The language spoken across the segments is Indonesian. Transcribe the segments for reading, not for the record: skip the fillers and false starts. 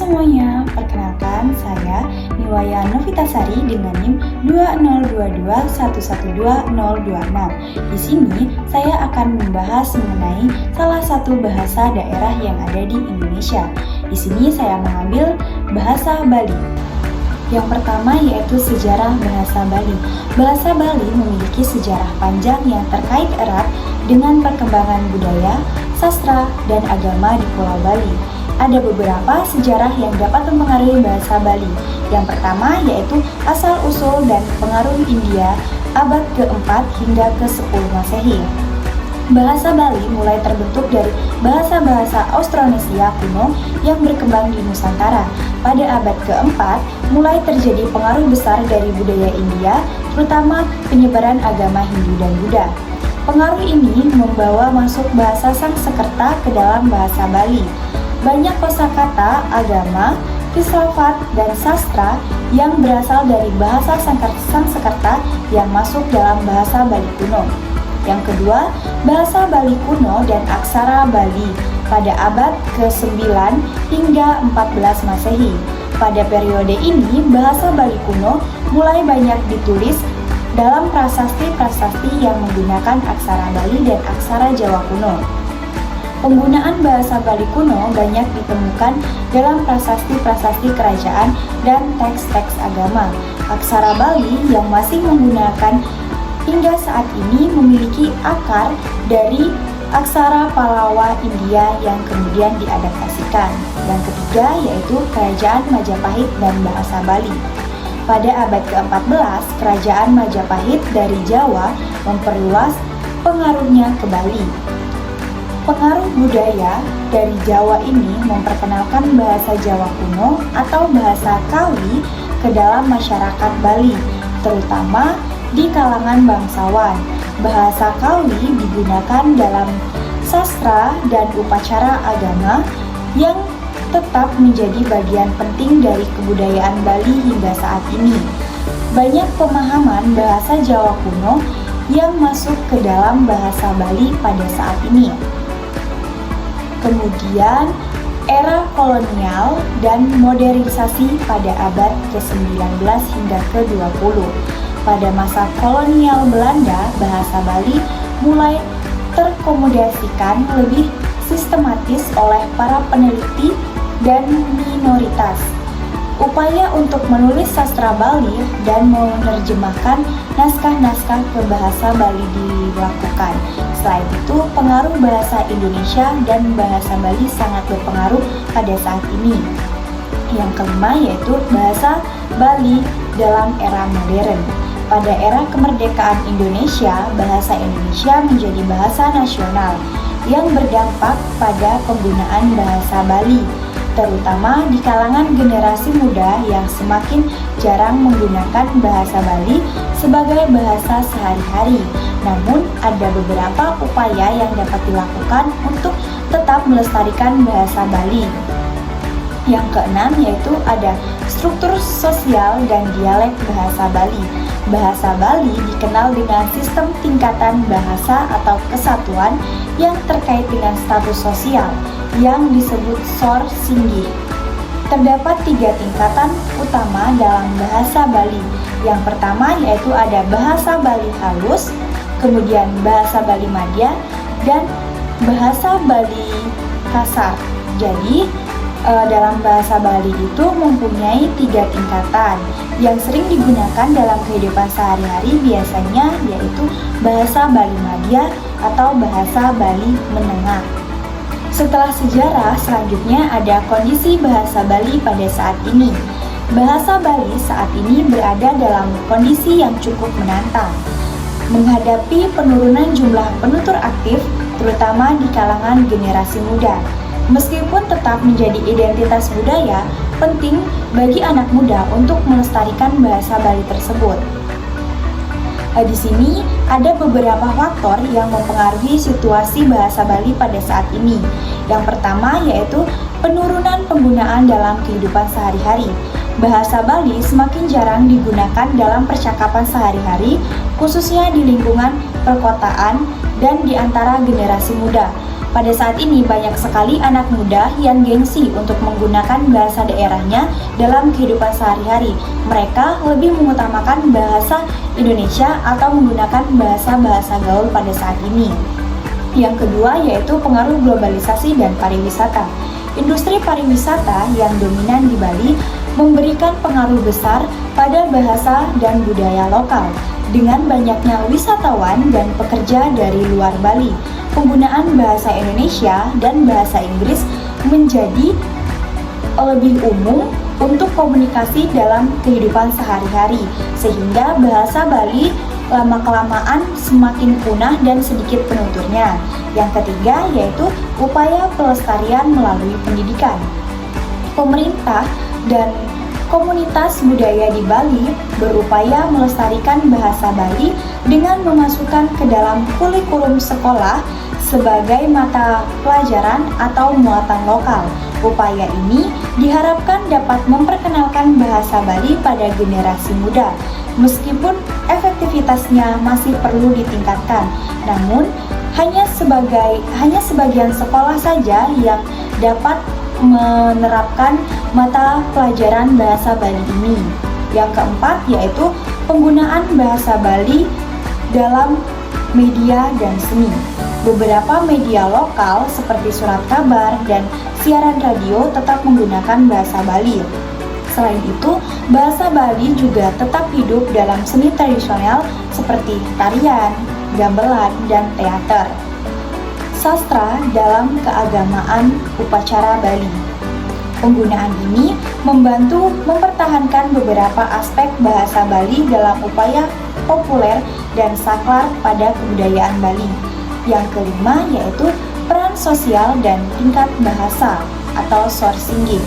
semuanya, perkenalkan saya Niwaya Novitasari dengan NIM 20221120026. Di sini saya akan membahas mengenai salah satu bahasa daerah yang ada di Indonesia. Di sini saya mengambil bahasa Bali. Yang pertama yaitu sejarah bahasa Bali. Bahasa Bali memiliki sejarah panjang yang terkait erat dengan perkembangan budaya, sastra, dan agama di Pulau Bali. Ada beberapa sejarah yang dapat mempengaruhi bahasa Bali. Yang pertama yaitu asal-usul dan pengaruh India abad ke-4 hingga ke-10 Masehi. Bahasa Bali mulai terbentuk dari bahasa-bahasa Austronesia kuno yang berkembang di Nusantara. Pada abad ke-4, mulai terjadi pengaruh besar dari budaya India, terutama penyebaran agama Hindu dan Buddha. Pengaruh ini membawa masuk bahasa Sanskerta ke dalam bahasa Bali. Banyak kosakata, agama, filsafat, dan sastra yang berasal dari bahasa Sanskerta yang masuk dalam bahasa Bali kuno. Yang kedua, bahasa Bali kuno dan aksara Bali pada abad ke-9 hingga 14 Masehi. Pada periode ini, bahasa Bali kuno mulai banyak ditulis dalam prasasti-prasasti yang menggunakan aksara Bali dan aksara Jawa kuno. Penggunaan bahasa Bali kuno banyak ditemukan dalam prasasti-prasasti kerajaan dan teks-teks agama. Aksara Bali yang masih menggunakan hingga saat ini memiliki akar dari aksara Pallawa India yang kemudian diadaptasikan. Yang ketiga yaitu Kerajaan Majapahit dan bahasa Bali. Pada abad ke-14, Kerajaan Majapahit dari Jawa memperluas pengaruhnya ke Bali. Pengaruh budaya dari Jawa ini memperkenalkan bahasa Jawa kuno atau bahasa Kawi ke dalam masyarakat Bali, terutama di kalangan bangsawan. Bahasa Kawi digunakan dalam sastra dan upacara agama yang tetap menjadi bagian penting dari kebudayaan Bali hingga saat ini. Banyak pemahaman bahasa Jawa kuno yang masuk ke dalam bahasa Bali pada saat ini. Kemudian, era kolonial dan modernisasi pada abad ke-19 hingga ke-20. Pada masa kolonial Belanda, bahasa Bali mulai terkomodasikan lebih sistematis oleh para peneliti dan minoritas. Upaya untuk menulis sastra Bali dan menerjemahkan naskah-naskah ke bahasa Bali dilakukan. Selain itu, pengaruh bahasa Indonesia dan bahasa Bali sangat berpengaruh pada saat ini. Yang kelima yaitu bahasa Bali dalam era modern. Pada era kemerdekaan Indonesia, bahasa Indonesia menjadi bahasa nasional yang berdampak pada penggunaan bahasa Bali, terutama di kalangan generasi muda yang semakin jarang menggunakan bahasa Bali sebagai bahasa sehari-hari. Namun, ada beberapa upaya yang dapat dilakukan untuk tetap melestarikan bahasa Bali. Yang keenam yaitu ada struktur sosial dan dialek bahasa Bali. Bahasa Bali dikenal dengan sistem tingkatan bahasa atau kesatuan yang terkait dengan status sosial yang disebut Sor Singgih. Terdapat 3 tingkatan utama dalam bahasa Bali. Yang pertama yaitu ada bahasa Bali halus, kemudian bahasa Bali madya, dan bahasa Bali kasar. Jadi, dalam bahasa Bali itu mempunyai 3 tingkatan yang sering digunakan dalam kehidupan sehari-hari, biasanya yaitu bahasa Bali madya atau bahasa Bali menengah. Setelah sejarah, selanjutnya ada kondisi bahasa Bali pada saat ini. Bahasa Bali saat ini berada dalam kondisi yang cukup menantang, menghadapi penurunan jumlah penutur aktif, terutama di kalangan generasi muda. Meskipun tetap menjadi identitas budaya, penting bagi anak muda untuk melestarikan bahasa Bali tersebut. Di sini ada beberapa faktor yang mempengaruhi situasi bahasa Bali pada saat ini. Yang pertama yaitu penurunan penggunaan dalam kehidupan sehari-hari. Bahasa Bali semakin jarang digunakan dalam percakapan sehari-hari, khususnya di lingkungan perkotaan dan di antara generasi muda. Pada saat ini banyak sekali anak muda yang gengsi untuk menggunakan bahasa daerahnya dalam kehidupan sehari-hari. Mereka lebih mengutamakan bahasa Indonesia atau menggunakan bahasa-bahasa gaul pada saat ini. Yang kedua yaitu pengaruh globalisasi dan pariwisata. Industri pariwisata yang dominan di Bali memberikan pengaruh besar pada bahasa dan budaya lokal. Dengan banyaknya wisatawan dan pekerja dari luar Bali, penggunaan bahasa Indonesia dan bahasa Inggris menjadi lebih umum untuk komunikasi dalam kehidupan sehari-hari, sehingga bahasa Bali lama-kelamaan semakin punah dan sedikit penuturnya. Yang ketiga yaitu upaya pelestarian melalui pendidikan. Pemerintah dan komunitas budaya di Bali berupaya melestarikan bahasa Bali dengan memasukkan ke dalam kurikulum sekolah sebagai mata pelajaran atau muatan lokal. Upaya ini diharapkan dapat memperkenalkan bahasa Bali pada generasi muda. Meskipun efektivitasnya masih perlu ditingkatkan, namun hanya sebagian sekolah saja yang dapat menerapkan mata pelajaran bahasa Bali ini. Yang keempat yaitu penggunaan bahasa Bali dalam media dan seni. Beberapa media lokal seperti surat kabar dan siaran radio tetap menggunakan bahasa Bali. Selain itu, bahasa Bali juga tetap hidup dalam seni tradisional seperti tarian, gamelan, dan teater. Sastra dalam keagamaan upacara Bali. Penggunaan ini membantu mempertahankan beberapa aspek bahasa Bali dalam upaya populer dan saklar pada kebudayaan Bali. Yang kelima yaitu peran sosial dan tingkat bahasa atau sourcing.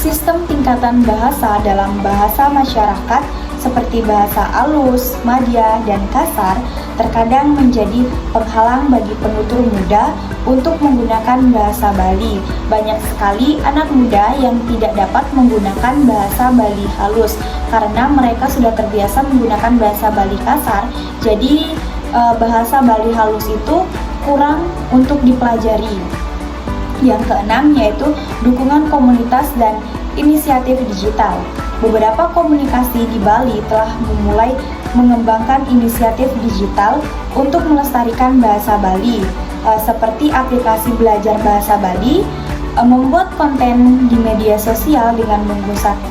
Sistem tingkatan bahasa dalam bahasa masyarakat seperti bahasa alus, madya, dan kasar terkadang menjadi penghalang bagi penutur muda untuk menggunakan bahasa Bali. Banyak sekali anak muda yang tidak dapat menggunakan bahasa Bali halus karena mereka sudah terbiasa menggunakan bahasa Bali kasar. Jadi bahasa Bali halus itu kurang untuk dipelajari. Yang keenam yaitu dukungan komunitas dan inisiatif digital. Beberapa komunikasi di Bali telah memulai mengembangkan inisiatif digital untuk melestarikan bahasa Bali, seperti aplikasi belajar bahasa Bali, membuat konten di media sosial dengan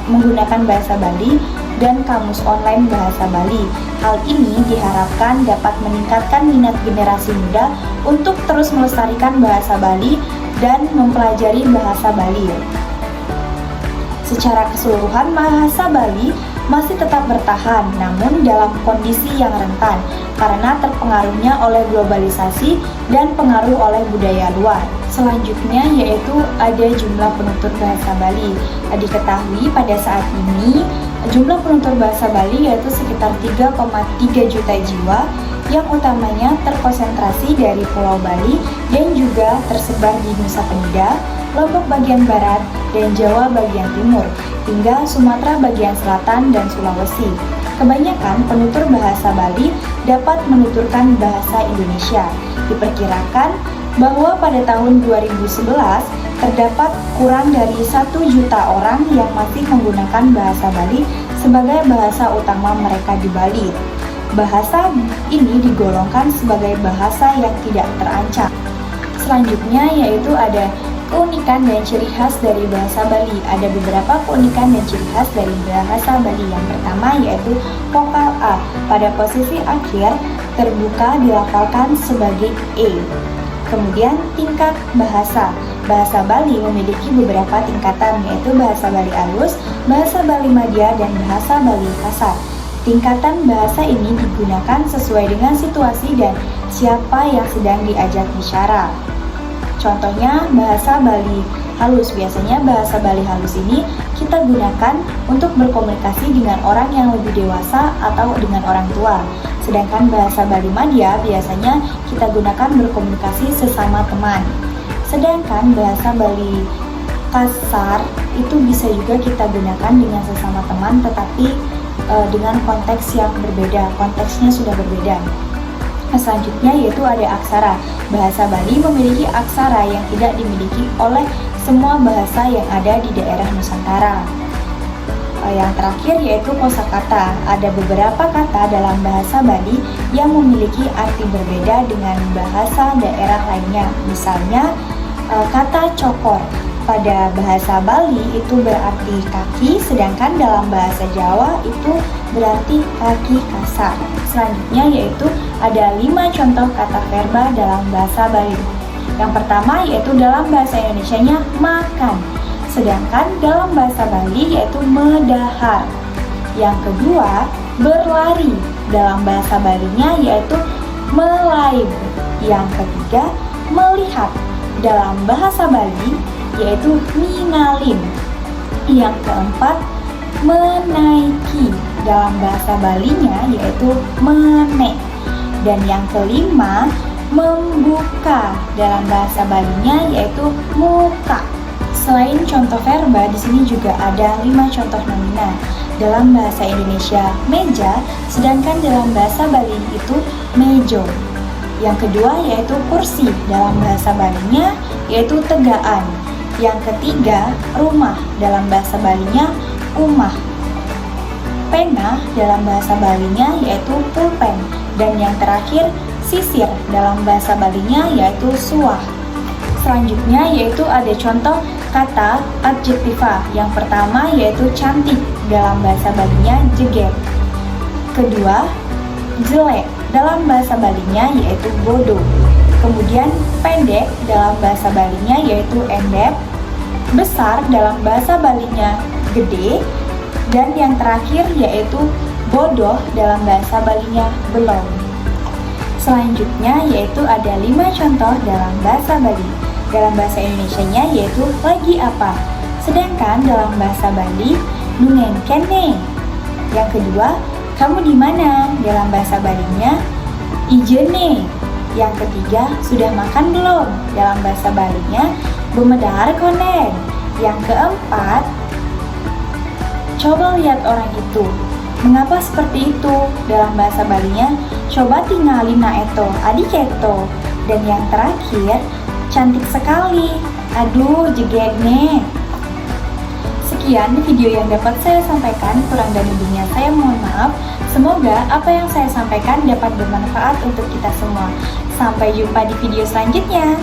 menggunakan bahasa Bali, dan kamus online bahasa Bali. Hal ini diharapkan dapat meningkatkan minat generasi muda untuk terus melestarikan bahasa Bali dan mempelajari bahasa Bali. Secara keseluruhan, bahasa Bali masih tetap bertahan, namun dalam kondisi yang rentan karena terpengaruhnya oleh globalisasi dan pengaruh oleh budaya luar. Selanjutnya yaitu ada jumlah penutur bahasa Bali. Diketahui pada saat ini jumlah penutur bahasa Bali yaitu sekitar 3,3 juta jiwa, yang utamanya terkonsentrasi dari Pulau Bali dan juga tersebar di Nusa Penida, Lombok bagian barat, dan Jawa bagian timur, hingga Sumatera bagian selatan dan Sulawesi. Kebanyakan penutur bahasa Bali dapat menuturkan bahasa Indonesia. Diperkirakan bahwa pada tahun 2011 terdapat kurang dari 1 juta orang yang masih menggunakan bahasa Bali sebagai bahasa utama mereka di Bali. Bahasa ini digolongkan sebagai bahasa yang tidak terancam. Selanjutnya yaitu ada keunikan dan ciri khas dari bahasa Bali. Ada beberapa keunikan dan ciri khas dari bahasa Bali. Yang pertama yaitu vokal A pada posisi akhir terbuka dilafalkan sebagai E. Kemudian tingkat bahasa. Bahasa Bali memiliki beberapa tingkatan yaitu bahasa Bali alus, bahasa Bali madya, dan bahasa Bali kasar. Tingkatan bahasa ini digunakan sesuai dengan situasi dan siapa yang sedang diajak bicara. Contohnya bahasa Bali halus. Biasanya bahasa Bali halus ini kita gunakan untuk berkomunikasi dengan orang yang lebih dewasa atau dengan orang tua. Sedangkan bahasa Bali madya biasanya kita gunakan berkomunikasi sesama teman. Sedangkan bahasa Bali kasar itu bisa juga kita gunakan dengan sesama teman, tetapi dengan konteks yang berbeda, konteksnya sudah berbeda. Selanjutnya yaitu ada aksara. Bahasa Bali memiliki aksara yang tidak dimiliki oleh semua bahasa yang ada di daerah Nusantara. Yang terakhir yaitu kosakata. Ada beberapa kata dalam bahasa Bali yang memiliki arti berbeda dengan bahasa daerah lainnya. Misalnya kata cokor. Pada bahasa Bali itu berarti kaki, sedangkan dalam bahasa Jawa itu berarti kaki kasar. Selanjutnya yaitu ada 5 contoh kata verba dalam bahasa Bali. Yang pertama yaitu dalam bahasa Indonesianya makan, sedangkan dalam bahasa Bali yaitu medahar. Yang kedua, berlari, dalam bahasa Balinya yaitu melaib. Yang ketiga, melihat, dalam bahasa Bali yaitu ningalin. Yang keempat, menaiki, dalam bahasa Balinya yaitu menek. Dan yang kelima, membuka, dalam bahasa Balinya yaitu muka. Selain contoh verba, di sini juga ada 5 contoh nomina. Dalam bahasa Indonesia meja, sedangkan dalam bahasa Bali itu mejo. Yang kedua yaitu kursi, dalam bahasa Balinya yaitu tegaan. Yang ketiga, rumah, dalam bahasa Balinya umah. Pena, dalam bahasa Balinya yaitu pulpen. Dan yang terakhir, sisir, dalam bahasa Balinya yaitu suah. Selanjutnya yaitu ada contoh kata adjektiva. Yang pertama yaitu cantik, dalam bahasa Balinya jeget. Kedua, jelek, dalam bahasa Balinya yaitu bodoh. Kemudian pendek, dalam bahasa Balinya yaitu endep. Besar, dalam bahasa Balinya gede. Dan yang terakhir yaitu bodoh, dalam bahasa Balinya belum. Selanjutnya yaitu ada 5 contoh dalam bahasa Bali. Dalam bahasa Indonesianya yaitu lagi apa, sedangkan dalam bahasa Bali nungen kene. Yang kedua, kamu di mana, dalam bahasa Balinya ijene. Yang ketiga, sudah makan belum, dalam bahasa Balinya bumedahar konen. Yang keempat, coba lihat orang itu. Mengapa seperti itu, dalam bahasa Balinya coba tinggalin naeto adiketo. Dan yang terakhir, cantik sekali, aduh jegetne. Sekian video yang dapat saya sampaikan, kurang dan lebihnya saya mohon maaf. Semoga apa yang saya sampaikan dapat bermanfaat untuk kita semua. Sampai jumpa di video selanjutnya.